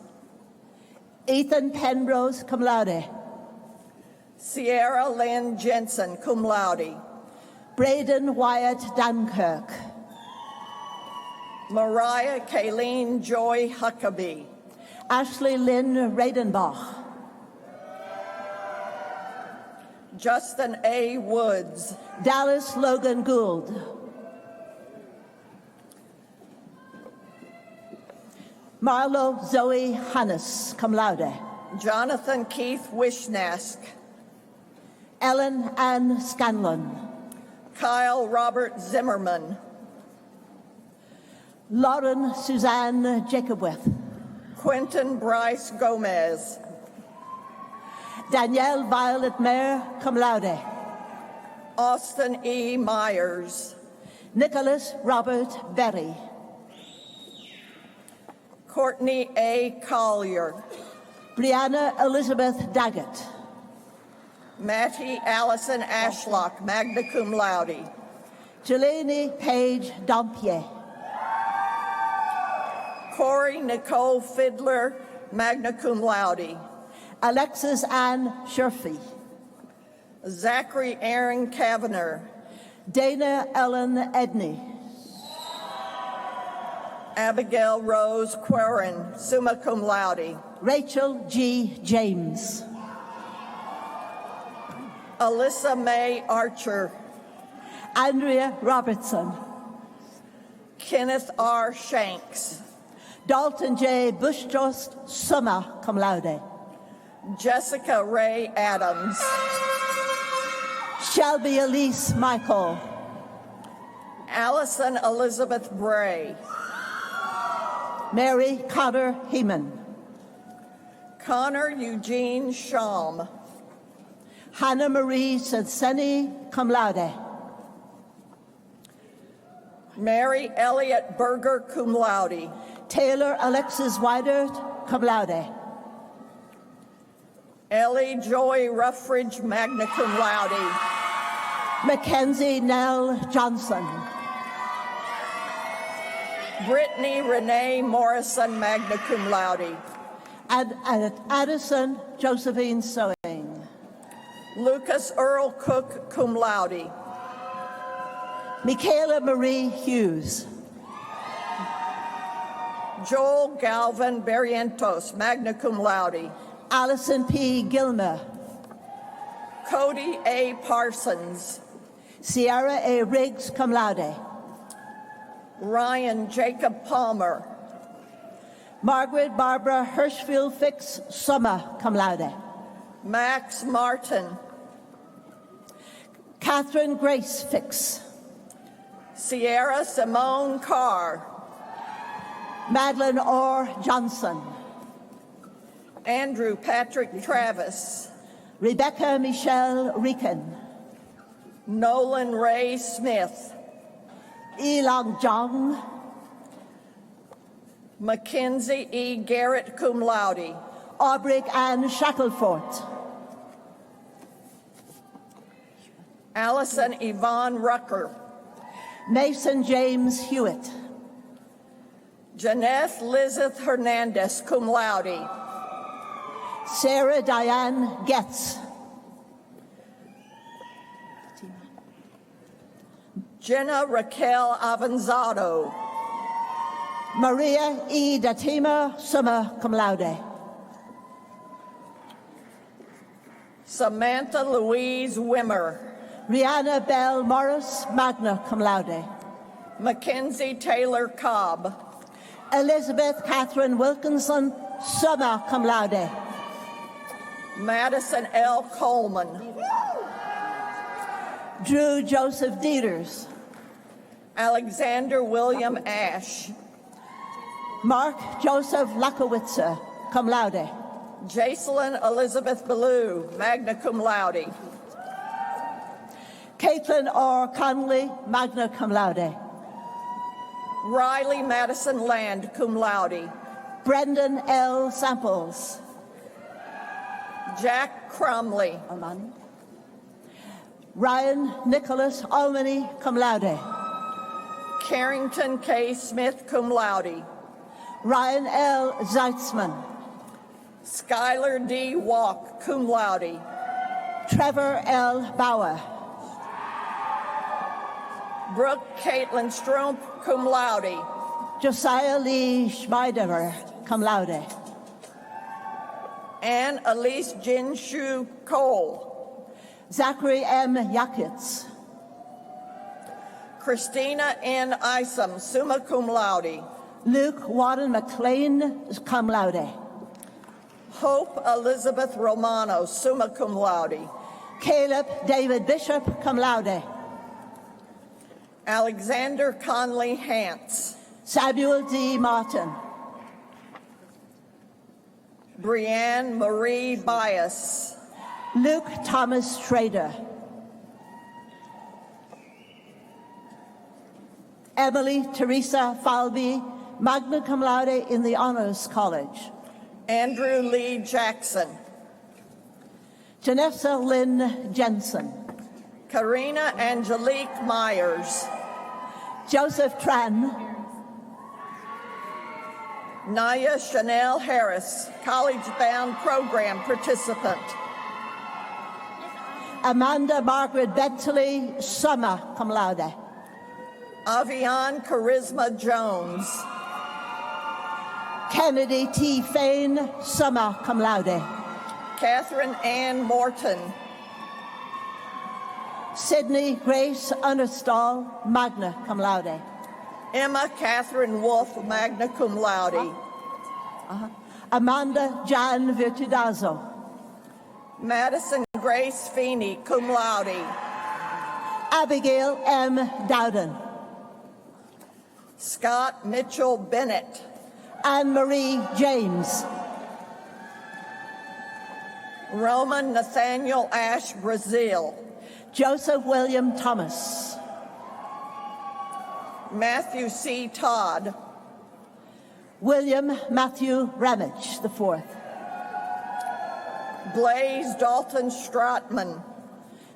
Ethan Penrose, cum laude. Sierra Lynn Jensen, cum laude. Braden Wyatt Dunkirk. Mariah Kayleen Joy Huckabee. Ashley Lynn Reidenbach. Justin A. Woods. Dallas Logan Gould. Marlo Zoe Hannes, cum laude. Jonathan Keith Wishnask, Ellen Ann Scanlon. Kyle Robert Zimmerman, Lauren Suzanne Jacobwith. Quentin Bryce Gomez, Danielle Violet Mayer, cum laude. Austin E. Myers, Nicholas Robert Berry. Courtney A. Collier, Brianna Elizabeth Daggett. Mattie Allison Ashlock, magna cum laude, Jelani Page Dompier. Corey Nicole Fiddler, magna cum laude, Alexis Ann Sherfy. Zachary Aaron Kavanagh, Dana Ellen Edney. Abigail Rose Queren, summa cum laude, Rachel G. James. Alyssa Mae Archer, Andrea Robertson. Kenneth R. Shanks, Dalton J. Bushtrost, summa cum laude. Jessica Ray Adams, Shelby Elise Michael. Allison Elizabeth Bray, Mary Connor Heeman. Connor Eugene Sham, Hannah Marie Senseni, cum laude. Mary Elliott Berger, cum laude, Taylor Alexis Widert, cum laude. Ellie Joy Ruffridge, magna cum laude, Mackenzie Nell Johnson. Brittany Renee Morrison, magna cum laude, And Addison Josephine Sewing. Lucas Earl Cook, cum laude, Michaela Marie Hughes. Joel Galvin Barrientos, magna cum laude, Allison P. Gilmer. Cody A. Parsons, Sierra A. Riggs, cum laude. Ryan Jacob Palmer, Margaret Barbara Hirschfield Fix, summa cum laude. Max Martin, Catherine Grace Fix. Sierra Simone Carr, Madeline Orr Johnson. Andrew Patrick Travis, Rebecca Michelle Ricken. Nolan Ray Smith, Elong Jong. Mackenzie E. Garrett, cum laude, Aubrey Ann Shacklefort. Allison Yvonne Rucker, Mason James Hewitt. Janeth Lizeth Hernandez, cum laude, Sarah Diane Getz. Jenna Raquel Avanzado, Maria E. Datima, summa cum laude. Samantha Louise Wimmer, Rihanna Bell Morris, magna cum laude. Mackenzie Taylor Cobb, Elizabeth Catherine Wilkinson, summa cum laude. Madison L. Coleman, Drew Joseph Dieters. Alexander William Ash, Mark Joseph Lakowitzer, cum laude. Jacelyn Elizabeth Ballou, magna cum laude, Caitlin R. Conley, magna cum laude. Riley Madison Land, cum laude, Brendan L. Samples. Jack Crumley, Armani. Ryan Nicholas Almany, cum laude. Carrington K. Smith, cum laude, Ryan L. Zeitzman. Skylar D. Walk, cum laude, Trevor L. Bauer. Brooke Caitlin Strump, cum laude, Josiah Lee Schmeiderer, cum laude. Anne Elise Jinshu Cole, Zachary M. Yakitz. Christina N. Isom, summa cum laude, Luke Warren McLean, cum laude. Hope Elizabeth Romano, summa cum laude. Caleb David Bishop, cum laude. Alexander Conley Hance. Samuel D. Martin. Brianne Marie Bias. Luke Thomas Schrader. Emily Teresa Falvey, magna cum laude in the Honors College. Andrew Lee Jackson. Janessa Lynn Jensen. Karina Angelique Myers. Joseph Tran. Naya Chanel Harris, college-bound program participant. Amanda Margaret Bentley, summa cum laude. Avian Charisma Jones. Kennedy T. Fain, summa cum laude. Catherine Ann Morton. Sydney Grace Understall, magna cum laude. Emma Catherine Wolf, magna cum laude. Amanda Jan Virtudazzo. Madison Grace Feeney, cum laude. Abigail M. Dowden. Scott Mitchell Bennett. Anne-Marie James. Roman Nathaniel Ash Brazil. Joseph William Thomas. Matthew C. Todd. William Matthew Ramage IV. Blaze Dalton Stratman.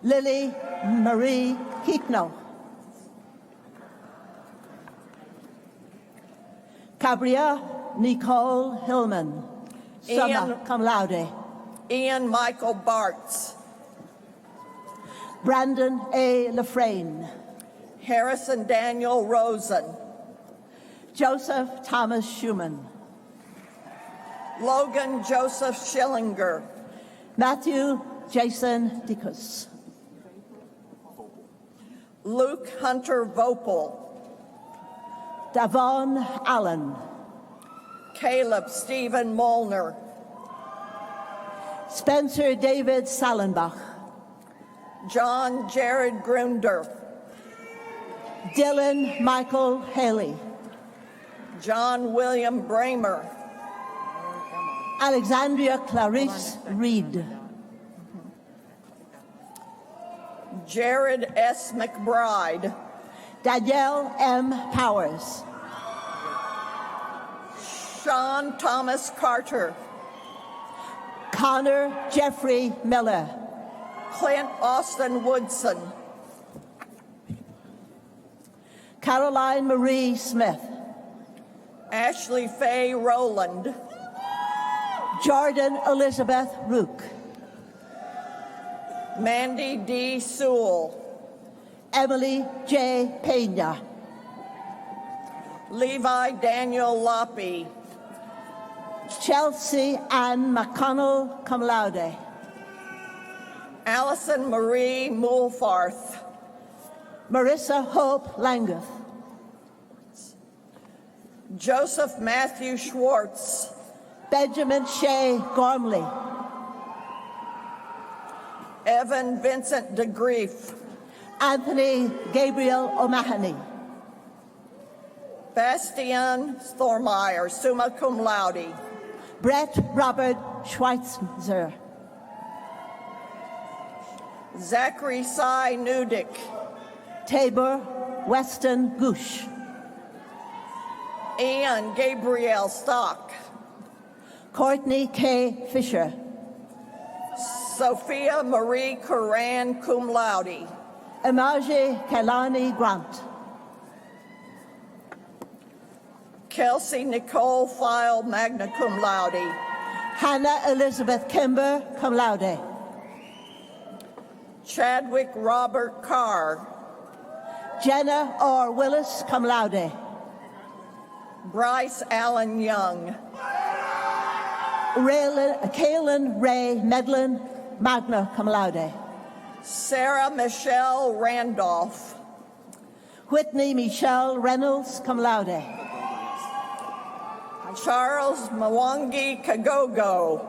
Lily Marie Keekno. Cabria Nicole Hillman, summa cum laude. Ian Michael Bartz. Brandon A. Lafrane. Harrison Daniel Rosen. Joseph Thomas Schumann. Logan Joseph Schillinger. Matthew Jason Dickus. Luke Hunter Vopel. Davon Allen. Caleb Stephen Molnar. Spencer David Salenbach. John Jared Grunder. Dylan Michael Haley. John William Bramer. Alexandria Clarice Reed. Jared S. McBride. Danielle M. Powers. Sean Thomas Carter. Connor Jeffrey Miller. Clint Austin Woodson. Caroline Marie Smith. Ashley Faye Rowland. Jordan Elizabeth Rook. Mandy D. Sewell. Emily J. Pena. Levi Daniel Loppy. Chelsea Ann McConnell, cum laude. Allison Marie Mulfarth. Marissa Hope Langeth. Joseph Matthew Schwartz. Benjamin Shea Gormley. Evan Vincent DeGrief. Anthony Gabriel O'Mahony. Bastian Thormeyer, summa cum laude. Brett Robert Schweitzer. Zachary Cy Nudick. Tabor Weston Goosh. Ian Gabriel Stock. Courtney K. Fisher. Sophia Marie Coran, cum laude. Imaje Kelani Grant. Kelsey Nicole File, magna cum laude. Hannah Elizabeth Kimber, cum laude. Chadwick Robert Carr. Jenna R. Willis, cum laude. Bryce Allen Young. Kaylin Ray Medlin, magna cum laude. Sarah Michelle Randolph. Whitney Michelle Reynolds, cum laude. Charles Mwangi Kagogo.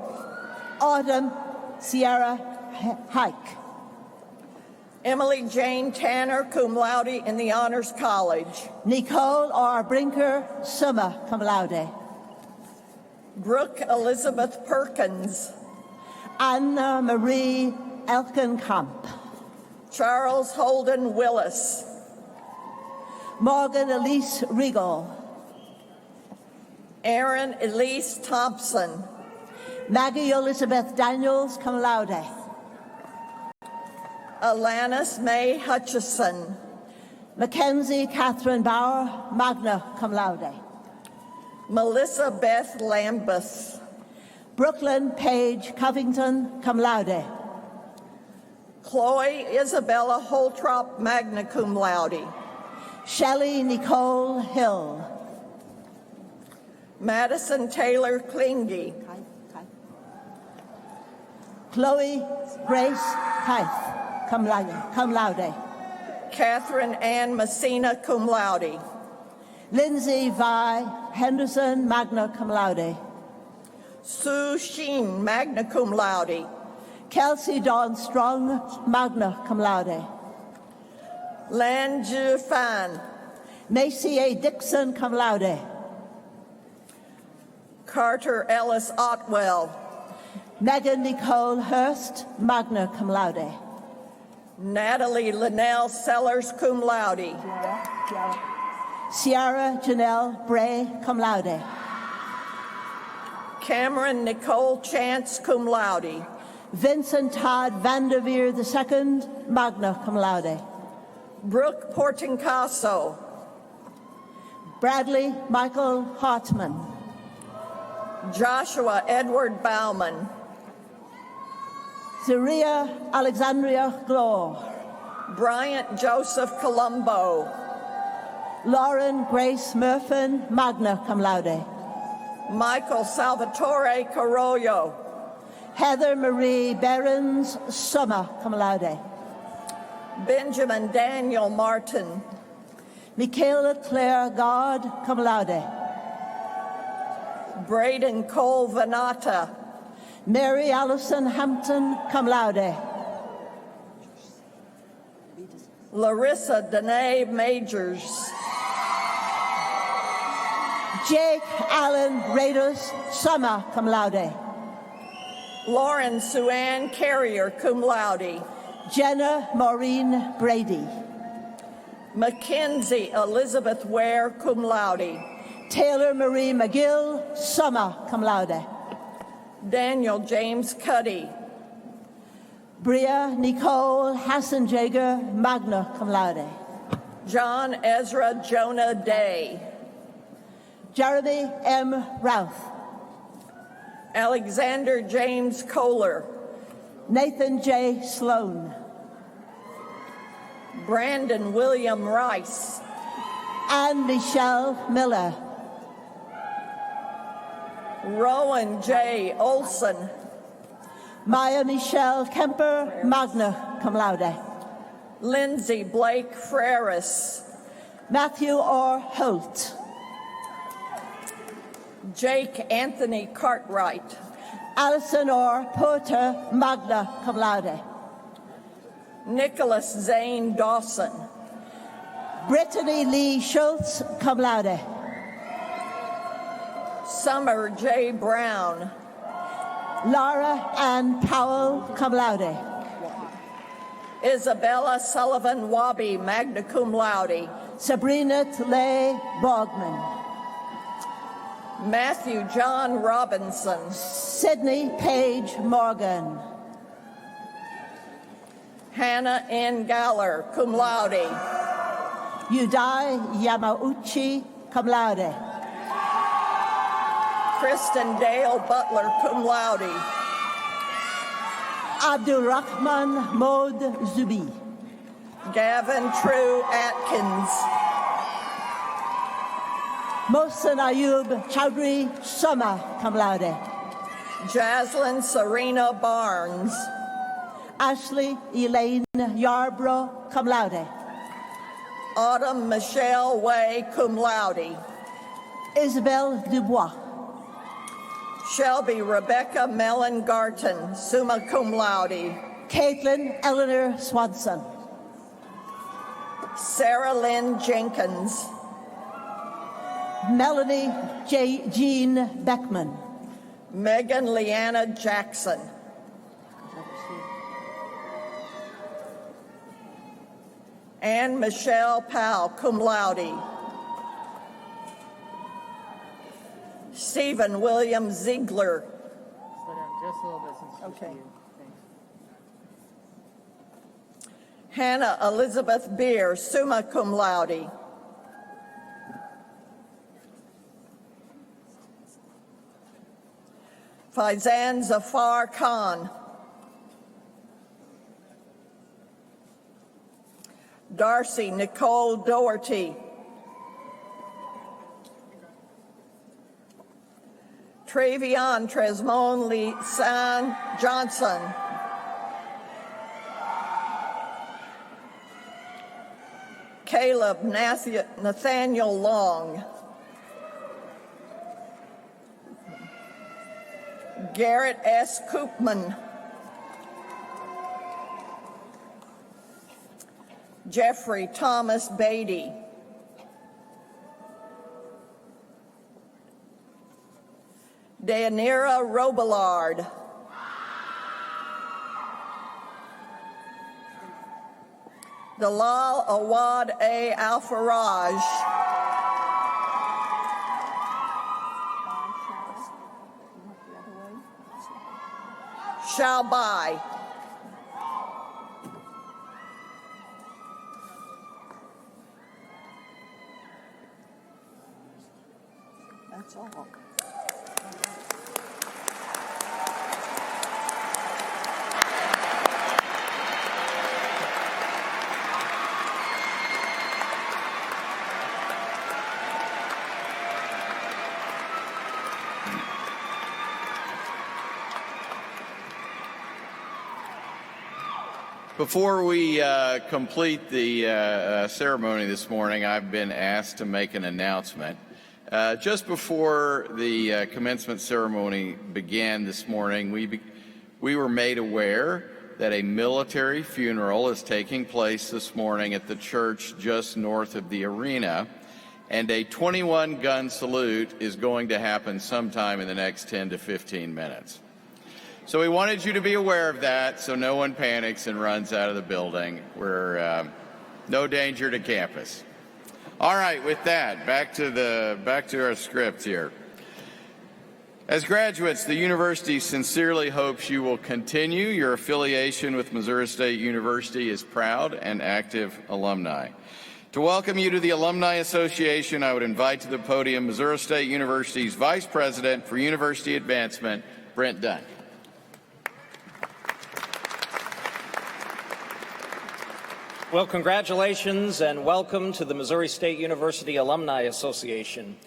Autumn Sierra Hike. Emily Jane Tanner, cum laude in the Honors College. Nicole R. Brinker, summa cum laude. Brooke Elizabeth Perkins. Anna Marie Elkenkamp. Charles Holden Willis. Morgan Elise Regal. Erin Elise Thompson. Maggie Elizabeth Daniels, cum laude. Alanis May Hutchison. Mackenzie Catherine Bauer, magna cum laude. Melissa Beth Lambus. Brooklyn Page Covington, cum laude. Chloe Isabella Holtrop, magna cum laude. Shelley Nicole Hill. Madison Taylor Klinge. Chloe Grace Hythe, cum laude. Catherine Ann Messina, cum laude. Lindsay Vi Henderson, magna cum laude. Sue Sheen, magna cum laude. Kelsey Dawn Strong, magna cum laude. Lan Ju Fan. Macy A. Dixon, cum laude. Carter Ellis Otwell. Megan Nicole Hurst, magna cum laude. Natalie Linnell Sellers, cum laude. Sierra Janelle Bray, cum laude. Cameron Nicole Chance, cum laude. Vincent Todd Vanderveer II, magna cum laude. Brooke Portincaso. Bradley Michael Hartman. Joshua Edward Bauman. Zaria Alexandria Glore. Bryant Joseph Colombo. Lauren Grace Murfin, magna cum laude. Michael Salvatore Carollo. Heather Marie Behrens, summa cum laude. Benjamin Daniel Martin. Michaela Claire God, cum laude. Braden Cole Venata. Mary Allison Hampton, cum laude. Larissa Danae Majors. Jake Allen Raiders, summa cum laude. Lauren Suann Carrier, cum laude. Jenna Maureen Brady. Mackenzie Elizabeth Ware, cum laude. Taylor Marie McGill, summa cum laude. Daniel James Cuddy. Bria Nicole Hassenjager, magna cum laude. John Ezra Jonah Day. Jeremy M. Routh. Alexander James Kohler. Nathan J. Sloan. Brandon William Rice. Anne Michelle Miller. Rowan J. Olson. Maya Michelle Kemper, magna cum laude. Lindsay Blake Freris. Matthew R. Holt. Jake Anthony Cartwright. Alison R. Porter, magna cum laude. Nicholas Zane Dawson. Brittany Lee Schultz, cum laude. Summer J. Brown. Laura Ann Powell, cum laude. Isabella Sullivan Wabi, magna cum laude. Sabrina Tlay Borgman. Matthew John Robinson. Sydney Page Morgan. Hannah N. Galler, cum laude. Udai Yamauchi, cum laude. Kristen Dale Butler, cum laude. Abdulrahman Maud Zubi. Gavin True Atkins. Mohsen Ayub Chowdhury, summa cum laude. Jaslyn Serena Barnes. Ashley Elaine Yarbrough, cum laude. Autumn Michelle Way, cum laude. Isabel Dubois. Shelby Rebecca Mellon Garton, summa cum laude. Caitlin Eleanor Swanson. Sarah Lynn Jenkins. Melanie Jean Beckman. Megan Leanna Jackson. Anne Michelle Powell, cum laude. Stephen William Ziegler. Slow down just a little bit since it's Okay. you. Thanks. Hannah Elizabeth Beer, summa cum laude. Faizan Zafar Khan. Darcy Nicole Doherty. Travion Tresmon Lee San Johnson. Caleb Nathaniel Long. Garrett S. Koopman. Jeffrey Thomas Beatty. Dayanira Robillard. Dalal Awad A. Al-Faraj. Shalbai. That's all. Before we complete the ceremony this morning, I've been asked to make an announcement. Just before the commencement ceremony began this morning, we were made aware that a military funeral is taking place this morning at the church just north of the arena, and a 21-gun salute is going to happen sometime in the next 10 to 15 minutes. So we wanted you to be aware of that so no one panics and runs out of the building. We're no danger to campus. All right, with that, back to our script here. As graduates, the university sincerely hopes you will continue your affiliation with Missouri State University as proud and active alumni. To welcome you to the Alumni Association, I would invite to the podium Missouri State University's Vice President for University Advancement, Brent Dunn. Well, congratulations and welcome to the Missouri State University Alumni Association.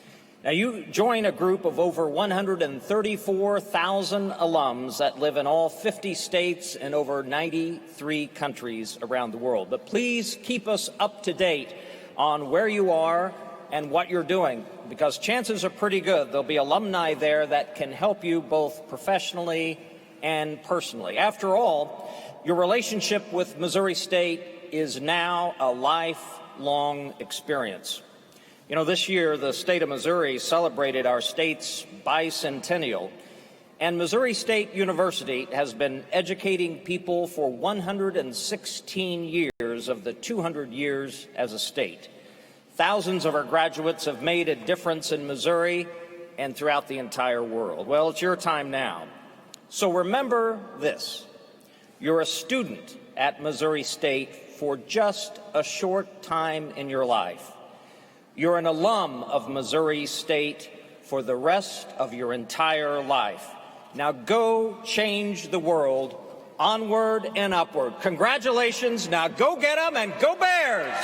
Now, you join a group of over 134,000 alums that live in all 50 states and over 93 countries around the world. But please keep us up to date on where you are and what you're doing, because chances are pretty good there'll be alumni there that can help you both professionally and personally. After all, your relationship with Missouri State is now a lifelong experience. You know, this year, the state of Missouri celebrated our state's bicentennial, and Missouri State University has been educating people for 116 years of the 200 years as a state. Thousands of our graduates have made a difference in Missouri and throughout the entire world. Well, it's your time now. So remember this: you're a student at Missouri State for just a short time in your life. You're an alum of Missouri State for the rest of your entire life. Now go change the world, onward and upward. Congratulations. Now go get them and go Bears!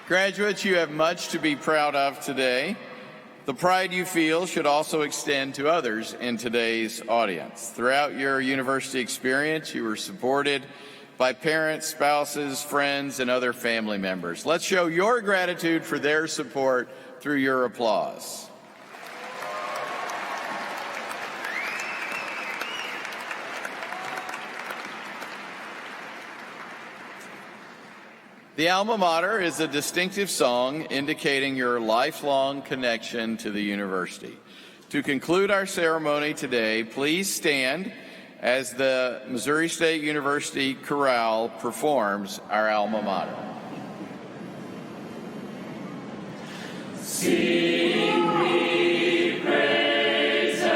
Graduates, you have much to be proud of today. The pride you feel should also extend to others in today's audience. Throughout your university experience, you were supported by parents, spouses, friends, and other family members. Let's show your gratitude for their support through your applause. The Alma Mater is a distinctive song indicating your lifelong connection to the university. To conclude our ceremony today, please stand as the Missouri State University Chorale performs our Alma Mater. Sing we praises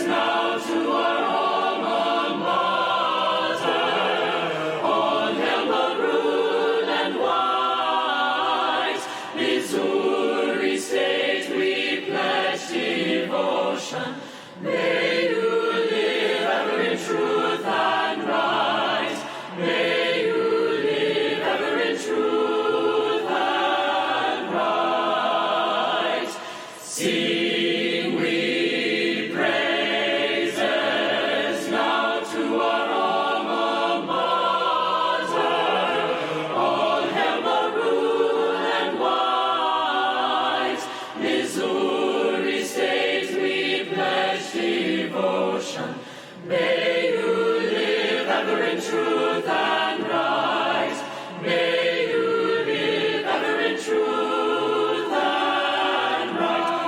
now to our alma mater, on Alma rude and wise, Missouri State we pledge devotion. May you live ever in truth and right. May you live ever in truth and right. Sing we praises now to our alma mater, all hail maroon and white, Missouri State we pledge devotion. May you live ever in truth and right. May you live ever in truth and right.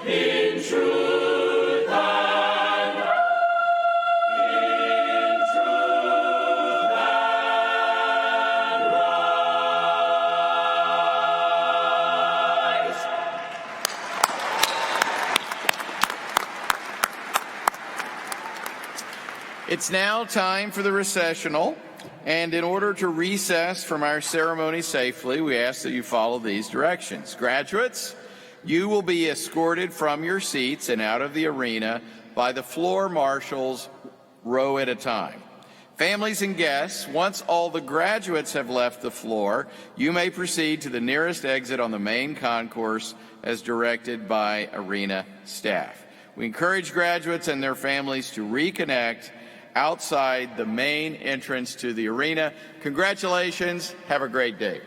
In truth and right. In truth and right. It's now time for the recessional, and in order to recess from our ceremony safely, we ask that you follow these directions. Graduates, you will be escorted from your seats and out of the arena by the floor marshals, row at a time. Families and guests, once all the graduates have left the floor, you may proceed to the nearest exit on the main concourse as directed by arena staff. We encourage graduates and their families to reconnect outside the main entrance to the arena. Congratulations. Have a great day.